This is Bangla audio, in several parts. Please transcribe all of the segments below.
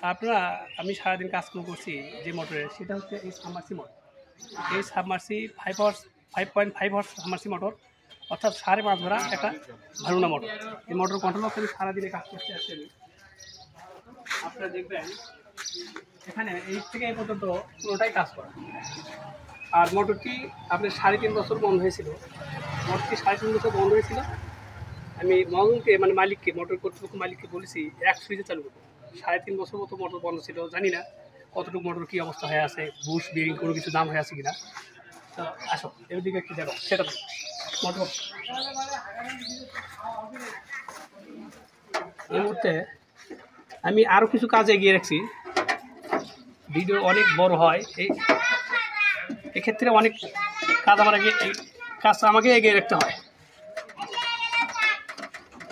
আপনারা আমি সারাদিন কাজ করছি যে মোটরের সেটা হচ্ছে এই সাবমার্সি মোটর। এই সাবমার্সি 5.5 হর্স সাবমার্সি মোটর, অর্থাৎ 5.5 ঘোড়া একটা ভালুনা মোটর। এই মোটর কন্ট্রোল করতে আমি সারাদিনে কাজ করতে আসছি। আপনারা দেখবেন এখানে এই থেকে এই পর্যন্ত পুরোটাই কাজ করা। আর মোটরটি আপনার 3.5 বছর বন্ধ হয়েছিল। মোটরটি 3.5 বছর বন্ধ হয়েছিল। আমি মহাজনকে মানে মালিককে, মোটর কর্তৃপক্ষ মালিককে বলেছি এক সুইচে চালু করতে। 3.5 বছর মতো মোটর বন্ধ ছিল, জানি না কতটুকু মোটর কী অবস্থা হয়ে আছে, বুশ বেরিং কোনো কিছু দাম হয়ে আছে কিনা। তো আসো এদিকে একটু দেখো সেটা মোটর। এই মুহূর্তে আমি আরও কিছু কাজ এগিয়ে রাখছি, ভিডিও অনেক বড় হয়, এক্ষেত্রে অনেক কাজ আমার আগে, এই কাজটা আমাকে এগিয়ে রাখতে হয়।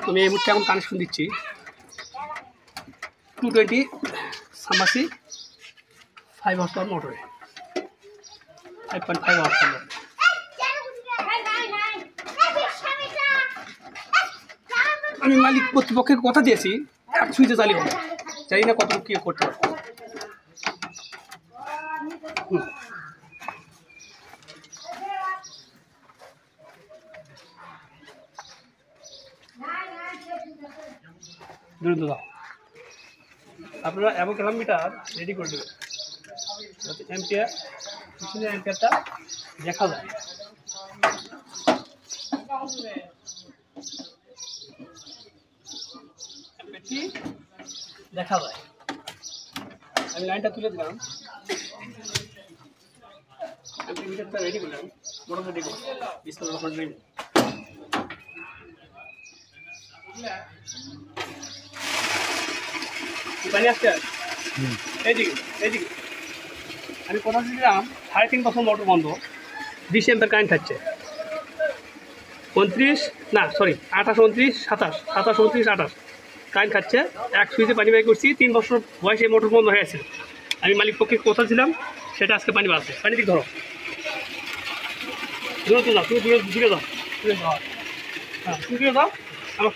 আমি এই মুহূর্তে এখন কানেকশন দিচ্ছি 220 সাবমার্সি 5 হর্স পাওয়ার মোটরে, 5.5 হর্স পাওয়ার। আমি মালিক কর্তৃপক্ষের কথা দিয়েছি এক সুইচে চালিয়ে হবে, জানি না কতটুকু কী করতে হবে। দ্রুত দাও, আপনারা এবং কিলোমিটার রেডি করে দেবেন যাতে অ্যাম্পিয়ার, মেশিনের অ্যাম্পিয়ারটা দেখা যায়। অ্যাম্পিয়ারটি দেখা যায়। আমি লাইনটা তুলে দিলাম, অ্যাম্পিয়ারটা রেডি করলাম, মোটর রেডি করলাম, বিসমিল্লাহির রহমানির রহিম। পানি আসছে এইদিকে এইদিকে। আমি কথা দিলাম 3.5 বছর মোটর বন্ধ, 20 অ্যাম্পিয়ার কারেন্ট খাচ্ছে। 29 না সরি 28, 29, 27, 27, 29, 28 কারেন্ট খাচ্ছে। এক সুইচে পানি বাই করছি, 3 বছর বয়সে মোটর বন্ধ হয়ে আছে। আমি মালিক পক্ষে কথা ছিলাম, সেটা আজকে পানি বাড়ছে। পানি দিক ধরো, দূরে তো যাও, তুমি দূরে দূরে যাও, দূরে যাও, হ্যাঁ তুমি দূরে যাও। আমার